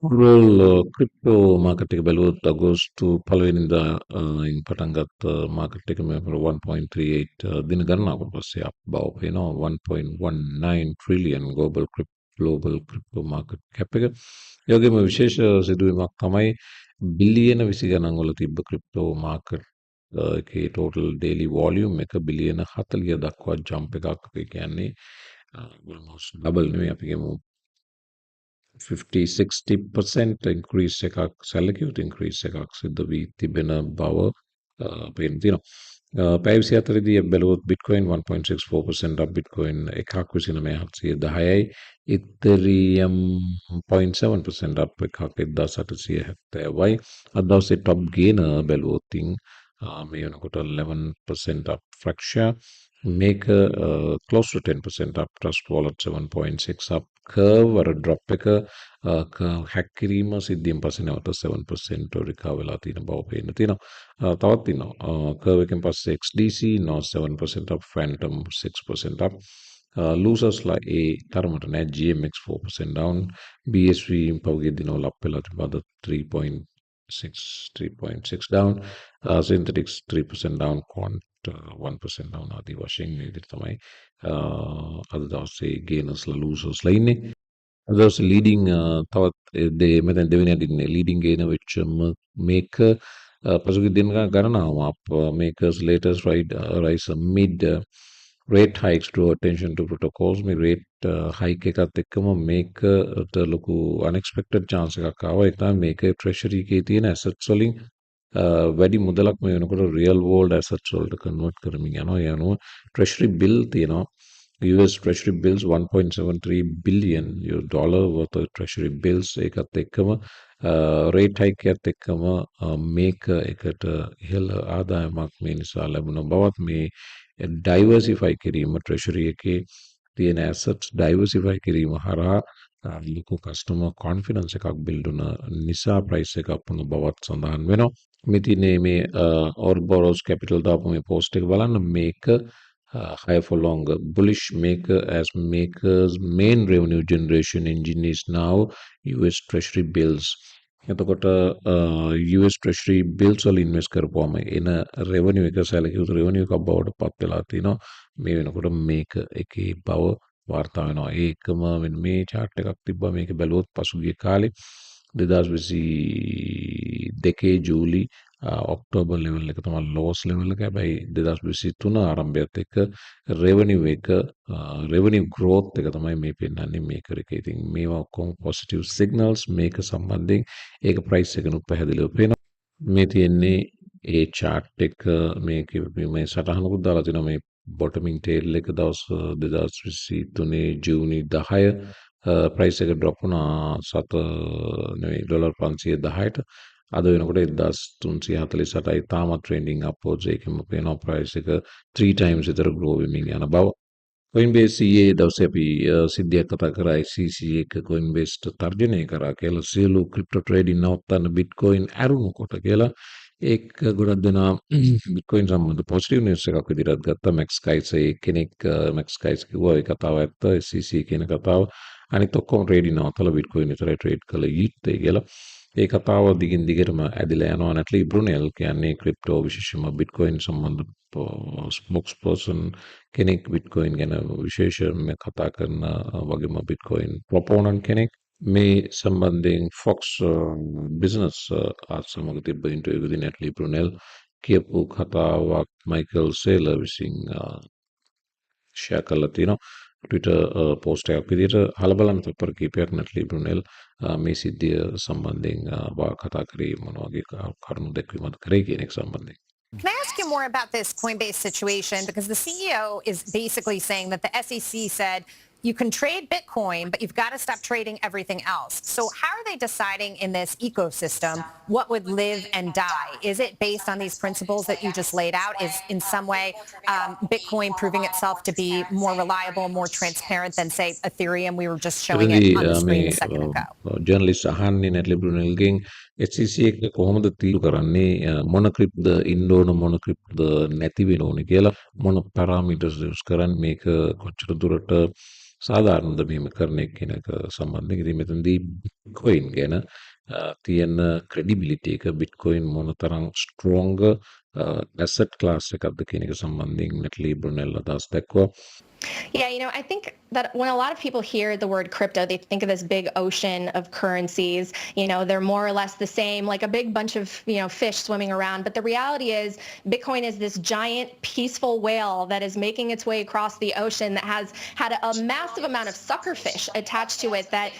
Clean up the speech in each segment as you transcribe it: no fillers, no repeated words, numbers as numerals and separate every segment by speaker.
Speaker 1: Overall, crypto market එක බැලුවොත් අගෝස්තු පළවෙනිදා ඉන් පටන් ගත්ත මාකට් එක මේ 1.38 දින ගණනාවකට පස්සේ අප බව පේනවා 1.19 trillion global crypto market cap එක. ඒ වගේම විශේෂ සිදුවීමක් තමයි බිලියන 20 ගණන් වල තිබ්බ ක්‍රිප්ටෝ මාකට් එකේ total daily volume එක බිලියන 40 දක්වා ජම්ප් එකක්. ඒ කියන්නේ almost double නෙමෙයි අපි කියමු 50-60% increase එකක් සැලකියුතු increase එකක් සිද්ධ වී තිබෙන බව පේන්න තියෙනවා. පැය 24 දී බැලුවොත් Bitcoin 1.64% up Bitcoin 1,29,710යි Ethereum 0.7% up 1,870යි අද දවසේ top gainer බැලුවොත් මේ වෙනකොට 11% up Fracture Maker close to 10% up Trust Wallet 7.6 up Curve අර drop එක හැක් කිරීම සිද්ධියෙන් පස්සේ නැවත 7% රිකවර් වෙලා තියෙන බව පේන්න තියෙනවා. තවත් ඉන්නවා curve එකෙන් පස්සේ XDC now 7% up Phantom 6% up losersලා ඒ තරමට නෑ GMX 4% down BSV පහුගිය දිනවල අප් වෙලා තිබ්බා 3.6 down synthetics 3% down quant 1% down ආදී වශයෙන් මේ විදිහට තමයි අද දවසේ gainers losersලා ඉන්නේ. අද දවසේ leading තවත් මෙතන දෙවෙනි අදින්නේ leading gainer වෙච්ච මේක පසුගිය දින ගණනාවක් makers latest rise amid rate hikes draw attention to protocols මේ rate hike එකත් එක්කම මේකට ලොකු unexpected chance එකක් ආවා ඒක තමයි මේක treasury එකේ තියෙන assets වලින් වැඩි මුදලක් මේ වෙනකොට real world assets වලට convert කරමින් යනවා ඒ අනුව treasury bill තියෙනවා US Treasury bills 1.73 billion dollar worth of Treasury bills ඒකත් එක්කම rate hike එකත් එක්කම මේක එකට ඉහළ ආදායමක් මේ නිසා ලැබුණ බවත් මේ diversify කිරීම Treasury එකේ තියෙන assets diversify කිරීම හරහා ලොකු customer confidence එකක් build වුණ නිසා price එක up වුණ බවත් සඳහන් වෙනවා. මේ තියෙන්නේ මේ Ouroboros Capital දාපු මේ post එක බලන්න මේක higher for longer. Bullish maker as makers main revenue generation engine is now US Treasury bills. එතකොට US Treasury bills වල ඉන්වෙස්ට් කරපුවම එන revenue එක සැලකියුතු revenue එකක් බවට පත් වෙලා තිනවා මේ වෙනකොට මේක එකේ බව වාර්තා වෙනවා ඒකම මෙන්න මේ chart එකක් තිබ්බා මේක බැලුවොත් පසුගිය කාලේ 2022 ජූලි ඔක්ටෝබර් ලෙවල් එක තමයි ලෝස් ලෙවල් එක. හැබැයි 2023 ආරම්භයත් එක්ක revenue growth එක තමයි මේ පෙන්නන්නේ මේක එකේ. ඉතින් මේවා ඔක්කොම positive signals මේක සම්බන්ධයෙන් ඒක price එකනුත් පැහැදිලිව පේනවා. මේ තියෙන්නේ ඒ chart එක මේක මේ සටහනකුත් දාලා තිනවා මේ bottoming tail එක දවස් 2023 ජූනි 10 price එක drop වුණා $510ට අද වෙනකොට 1348යි තාමත් trending upwards එකෙම පේනවා price එක 3 times විතර grow වෙමින් යන බව. Coinbase ඊයේ දවසේ අපි සිද්ධියක් කතා කරා ICC එක Coinbase තර්ජනය කරා කියලා සියලු crypto trading නවත්තන්න Bitcoin ඇරුණුකොට කියලා ඒක ගොඩක් දෙනා Bitcoin සම්බන්ධ positive news එකක් විදිහට ගත්තා Max Guys කෙනෙක් Max Guys කිව්වා ඒ කතාව ඇත්ත ICC කියන කතාව අනිත් ඔක්කොම trading නවත්තලා Bitcoin විතරයි trade කළ යුත්තේ කියලා ඒ කතාව දිගින් දිගටම ඇදිලා යනවා නැටලි බ්‍රුනෙල් කියන්නේ ක්‍රිප්ටෝ විශේෂයෙන්ම Bitcoin සම්බන්ධ spokesperson කෙනෙක් Bitcoin ගැන විශේෂයෙන්ම කතා කරන වගේම Bitcoin proponent කෙනෙක් මේ සම්බන්ධයෙන් Fox business සමග තිබ්බ ඉන්ටර්වියු එකේදී නැටලි බ්‍රුනෙල් කියපු කතාවක් මයිකල් සේලර් විසින් ෂෙයා කරලා තිනවා Twitter post එකක් විදිහට අහලා බලන්න පෙපර් කීපයක් නැටලි බ්‍රුනෙල් මේ සිද්ධිය සම්බන්ධයෙන් කතා කරේ මොන වගේ කරුණු දැක්වීමක් කරේ කියන එක සම්බන්ධයෙන්.
Speaker 2: Can I ask you more about this Coinbase situation? Because the CEO is basically saying that the SEC said you can trade Bitcoin, but you've got to stop trading everything else. So how are they deciding in this ecosystem what would live and die? Is it based on these principles that you just laid out? Is in some way Bitcoin proving itself to be more reliable, more transparent than, say, Ethereum? We were just showing it on the screen a second ago.
Speaker 1: Journalist අහන්නේ නැටලි බ්‍රුනෙල්ගෙන් HCC එක කොහොමද තීරු කරන්නේ මොන ක්‍රිප්ද ඉන්න ඕන මොන ක්‍රිප්ද නැති වෙන්න ඕනේ කියලා මොන පැරාමීටර්ස් යූස් කරන්නේ මේක කොච්චර දුරට සාධාරණද මෙහෙම කරන එක කියන එක සම්බන්ධයෙන්. ඉතින් මෙතනදී බිට්කොයින් ගැන තියෙන ක්‍රෙඩිබිලිටි එක බිට්කොයින් මොනතරම් ස්ට්‍රෝංග ඇසට් ක්ලාස් එකක්ද කියන එක සම්බන්ධයෙන් නැටලි බ්‍රුනෙල් අදහස් දැක්වුවා.
Speaker 3: Yeah, I think that when a lot of people hear the word crypto, they think of this big ocean of currencies. They're more or less the same, like a big bunch of, fish swimming around. But the reality is Bitcoin is this giant peaceful whale that is making its way across the ocean that has had a massive amount of suckerfish attached to it that,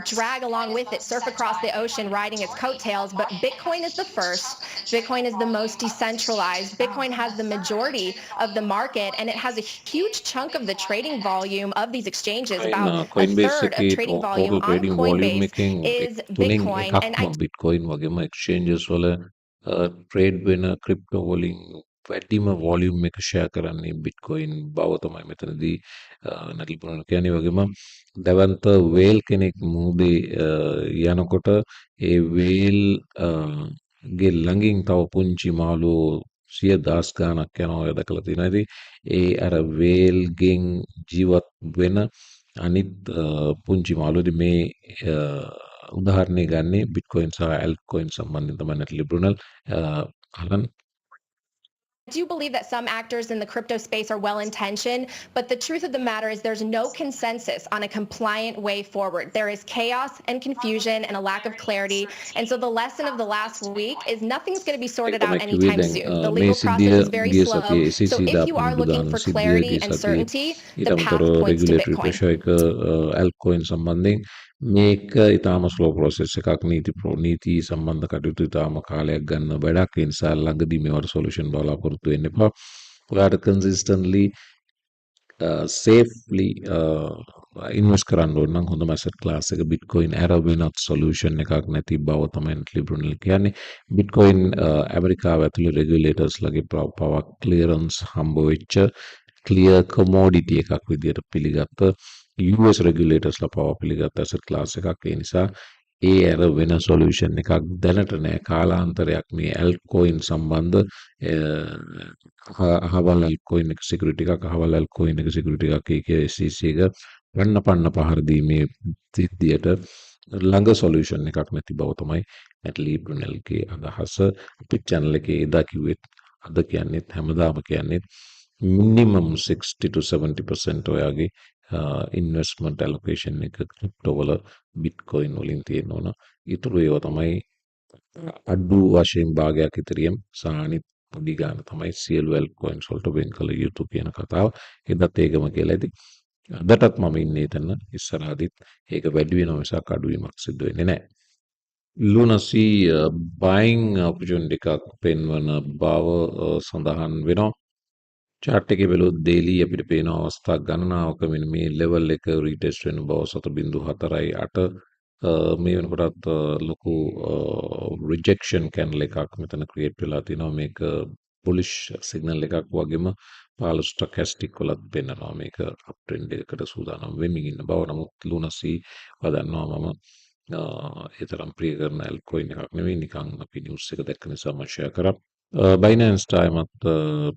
Speaker 3: drag along with it, surf across the ocean riding its coattails. But Bitcoin is the first. Bitcoin is the most decentralized. Bitcoin has the majority of the market, and it has a huge chunk of the trading volume of these exchanges. About a
Speaker 1: Coinbase
Speaker 3: third of
Speaker 1: එකේ
Speaker 3: trading volume
Speaker 1: total
Speaker 3: on
Speaker 1: trading volume
Speaker 3: Coinbase
Speaker 1: එකෙන්
Speaker 3: is
Speaker 1: තුනෙන්
Speaker 3: Bitcoin. And
Speaker 1: එකක්ම Bitcoin වගේම exchanges වල trade වෙන crypto වලින් වැඩිම volume එක share කරන්නේ Bitcoin බව තමයි මෙතනදී නැටලි පුරන කියන්නේ. වගේම දැවන්ත whale කෙනෙක් මුහුදේ යනකොට ඒ whale ගේ ළඟින් තව පුංචි මාළුවෝ 100,000 ගාණක් යනවා ඔය දැකලා තියෙනවා. ඉතින් ඒ අර whale ගෙන් ජීවත් වෙන අනිත් පුංචි මාළුවෝද මේ උදාහරණය ගන්නේ Bitcoin සහ altcoin සම්බන්ධයෙන් තමයි නැටලි බ්‍රුනල් අහන්න.
Speaker 3: I do believe that some actors in the crypto space are well-intentioned, but the truth of the matter is there's no consensus on a compliant way forward. There is chaos and confusion and a lack of clarity. And so the lesson of the last week is nothing's going to be sorted out anytime soon. The legal process is very slow. So if you are looking for clarity and certainty, the path points to
Speaker 1: regulatory
Speaker 3: Bitcoin.
Speaker 1: pressure එක altcoin සම්බන්ධයෙන් මේක ඉතාම slow process එකක්. නීති සම්බන්ධ කටයුතු ඉතාම කාලයක් ගන්න වැඩක්. ඒ නිසා ළඟදී මේවට සොලියුෂන් බලාපොරොත්තු වෙන්න එපා. ඔයාට කන්සිස්ටන්ට්ලි safely ඉන්වෙස්ට් කරන්න ඕන නම් හොඳම asset class එක Bitcoin ඇර වෙනත් solution එකක් නැති බව තමයි ලිබරල් කියන්නේ. Bitcoin ඇමරිකාව ඇතුළේ regulators ලගේ power clearance හම්බ වෙච්ච clear commodity එකක් විදියට පිළිගත්ත US regulators ලා පවා පිළිගත්ත asset class එකක්. ඒ නිසා ඒ ඇර වෙන solution එකක් දැනට නෑ. කාලාන්තරයක් මේ altcoin සම්බන්ධ අහවල් altcoin එක security එකක් අහවල් altcoin එක security එකක් ඒකේ SEC එක පන්න පහර දීමේ සිද්ධියට ළඟ solution එකක් නැති බව තමයි නැටලි බ්‍රුනෙල්ගේ අදහස. අපේ channel එකේ එදා කිව්වෙත් අද කියන්නේත් හැමදාම කියන්නේත් minimum 60 to 70% ඔයාගේ investment allocation එක crypto වල Bitcoin වලින් තියෙන්න ඕන. ඊටු ඒවා තමයි අඩු වශයෙන් භාගයක් ඉදිරියෙන් සහ අනිත් පොඩි ගාන තමයි සියලු altcoins වලට වෙන් කළ යුතු කියන කතාව. එදත් ඒකම කියලා ඇති. අදටත් මම ඉන්නේ එතන. ඉස්සරහදීත් ඒක වැඩි වෙනවා මිසක් අඩු වීමක් සිදු වෙන්නේ නැහැ. ලුනසි buying opportunity එකක් පෙන්වන බව සඳහන් වෙනවා. chart එකේ බැලුවොත් daily අපිට පේන අවස්ථා ගණනාවක මෙන්න මේ level එක retest වෙන බව 7.48 මේ වෙනකොටත් ලොකු rejection candle එකක් මෙතන create වෙලා තිනවා. මේක bullish signal එකක් වගේම 15 stochastic වලත් පෙන්නනවා මේක uptrend එකකට සූදානම් වෙමින් ඉන්න බව. නමුත් ලුනසි වදන්නවා මම ඒ තරම් ප්‍රිය කරන altcoin එකක් නෙවෙයි. නිකන් අපි news එක දැක්ක නිසා මම share කරා. බයිනන්ස් ටයිමත්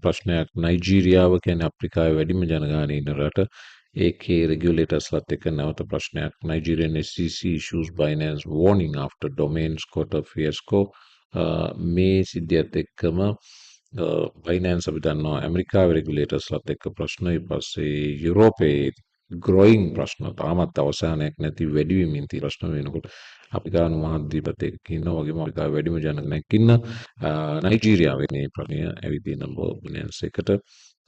Speaker 1: ප්‍රශ්නයක්. නයිජීරියාව කියන්නේ අප්‍රිකාවේ වැඩිම ජනගහනය ඉන්න රට. ඒකේ රෙගියුලේටර්ස්ලත් එක්ක නැවත ප්‍රශ්නයක්. Nigerian SEC issues Binance warning after domains quarter fiasco. මේ සිද්ධියත් එක්කම බයිනන්ස් අපි දන්නවා ඇමරිකාවේ රෙගියුලේටර්ස්ලත් එක්ක ප්‍රශ්න. ඊට පස්සේ යුරෝපයේ growing ප්‍රශ්න තාමත් අවසානයක් නැති වැඩි වෙමින් තියෙන ප්‍රශ්න වෙනකොට අප්‍රිකානු මහද්වීපත් එක්ක ඉන්නවා. වගේම අප්‍රිකාවේ වැඩිම ජනගහනයක් ඉන්න නයිජීරියාවේ මේ ප්‍රශ්නය ඇවිදින බයිනන්ස් එකට.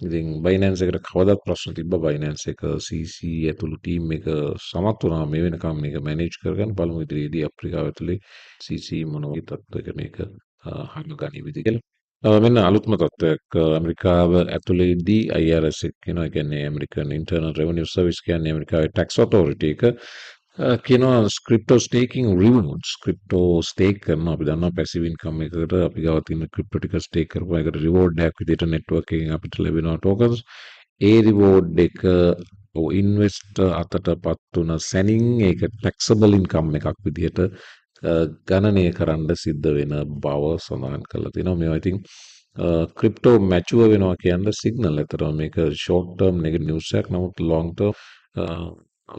Speaker 1: ඉතින් බයිනන්ස් එකට කවදාත් ප්‍රශ්න තිබ්බ. බයිනන්ස් එක CC ඇතුළු ටීම් එක සමත් වුණා මේ වෙනකම් මේක මැනේජ් කරගන්න. බලමු ඉදිරියේදී අප්‍රිකාව ඇතුලේ CC මොන වගේ තත්ත්වයක මේක හංගගනීවිද කියලා. මෙන්න අලුත්ම තත්ත්වයක් ඇමරිකාව ඇතුළේදී IRS එක කියනවා. ඒ කියන්නේ American Internal Revenue Service කියන්නේ ඇමරිකාවේ tax authority එක කියනවා crypto staking rewards. crypto stake කරනවා. අපි දන්නවා passive income එකකට අපි ගාව තියෙන crypto ටික stake කරපුවා ඒකට reward එකක් විදිහට network එකෙන් අපිට ලැබෙනවා tokens. ඒ reward එක investor අතටපත් වුණ සැනින් ඒක taxable income එකක් විදිහට ගණනය කරන්න සිද්ධ වෙන බව සඳහන් කරලා තියෙනවා. මේවා ඉතින් ක්‍රිප්ටෝ මැචුව වෙනවා කියන්න සිග්නල් ඇතරම මේක ෂෝට් ටර්ම් නෙගටිව් නිවුස් එකක්. නමුත් ලොන්గ్ ටර්ම්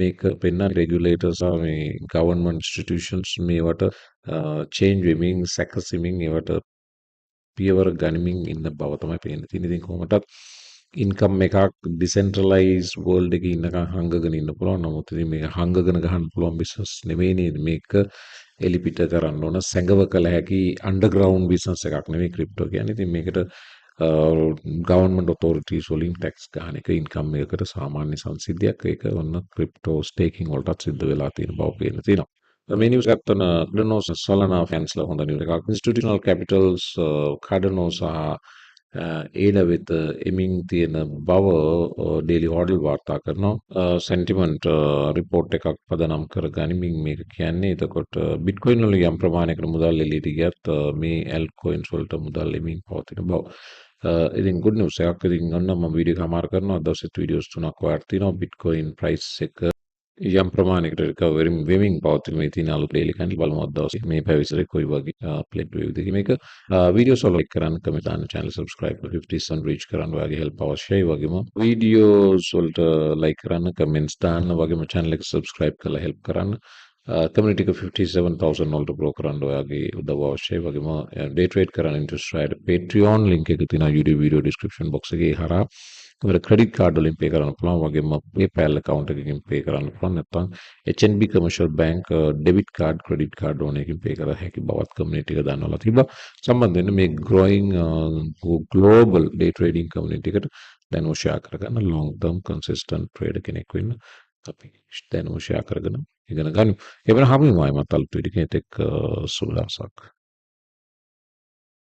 Speaker 1: මේක පෙන්වන්නේ regulators සහ මේ government institutions මේවට change වෙමින් සැකසෙමින් ඒවට පියවර ගනිමින් ඉන්න බව තමයි පේන්න තියෙන්නේ. ඉතින් කොහොමදත් ඉන්කම් එකක් ඩිසෙන්ට්‍රලයිස් වර්ල්ඩ් එකේ ඉන්නකම් හංගගෙන ඉන්න පුළුවන්. නමුත් ඉතින් මේක හංගගෙන ගහන්න පුළුවන් බිස්නස් නෙමෙයි නේද? මේක එලිපිට කරන්න ඕන සැඟව කළ හැකි අන්ඩර්ග්‍රවුන්ඩ් බිස්නස් එකක් නෙමෙයි ක්‍රිප්ටෝ කියන්නේ. ඉතින් මේකට ගවර්න්මන්ට් ඔතොරිටිස් වලින් ටැක්ස් ගන්න එක ඉන්කම් එකකට සාමාන්‍ය සංසිද්ධියක්. ඒක ඔන්න ක්‍රිප්ටෝ ස්ටේකින් වලටත් සිද්ධ වෙලා තියෙන බව පේන්න තියෙනවා. මේ නිවස් ගත්තන කඩනෝස් සොලනා ෆැන්ස්ලා හොඳ නිවස් එකක්. ඉන්ස්ටිටියුෂනල් කැපිටල්ස් කඩනෝ සහ ඒඩ වෙත එමින් තියෙන බව ඩේලි හෝඩල් වාර්තා කරනවා. සෙන්ටිමන්ට් රිපෝට් එකක් පදනම් කර ගනිමින් මේක කියන්නේ. එතකොට බිට්කොයින් වල යම් ප්‍රමාණයකට මුදල් එළියට ගියත් මේ ඇල්ට්කොයින්ස් වලට මුදල් එමින් පවතින බව. ඉතින් good news එකක්. ඉතින් ඔන්න මම වීඩියෝ එක හමාර කරනවා. දවසෙත් වීඩියෝස් 3ක් වාර්තා තියෙනවා. බිට්කොයින් ප්‍රයිස් එක යම් ප්‍රමාණයකට රිකවරි වෙමින් පවතින මේ තියෙන අලුත් ඩේලි කැන්ඩල් බලමු අද දවසේ මේ පැවිසරේ කොයි වගේ ප්ලේට් වේව්ද කියන එක. වීඩියෝස් වල ලයික් කරන්න, කමෙන්ට් දාන්න, channel subscribe කරලා 50 රීච් කරන්න ඔයාගේ help අවශ්‍යයි. වගේම වීඩියෝස් වලට ලයික් කරන්න, කමෙන්ට්ස් දාන්න, වගේම channel එක subscribe කරලා help කරන්න. කමියුනිටි එක 57000 වලට grow කරන්න ඔයාගේ උදව් අවශ්‍යයි. වගේම day trade කරන්න interest rate Patreon link එක තියෙනවා YouTube video description box එකේ හරහා ඔයාලට credit card වලින් pay කරන්න පුළුවන්. වගේම PayPal account එකකින් pay කරන්න පුළුවන්. නැත්නම් HNB commercial bank debit card credit card ඕන එකකින් pay කර හැකි බවත් community එක දන්වලා තිබ්බා. සම්බන්ධ වෙන්න මේ growing global day trading community එකට දැනුම share කරගන්න long term consistent trader කෙනෙක් වෙන්න අපි දැනුම share කරගෙන ඉගෙන ගනිමු. එවන හැමෝම මතල් පිටිකෙත් එක්ක සුබ දවසක්.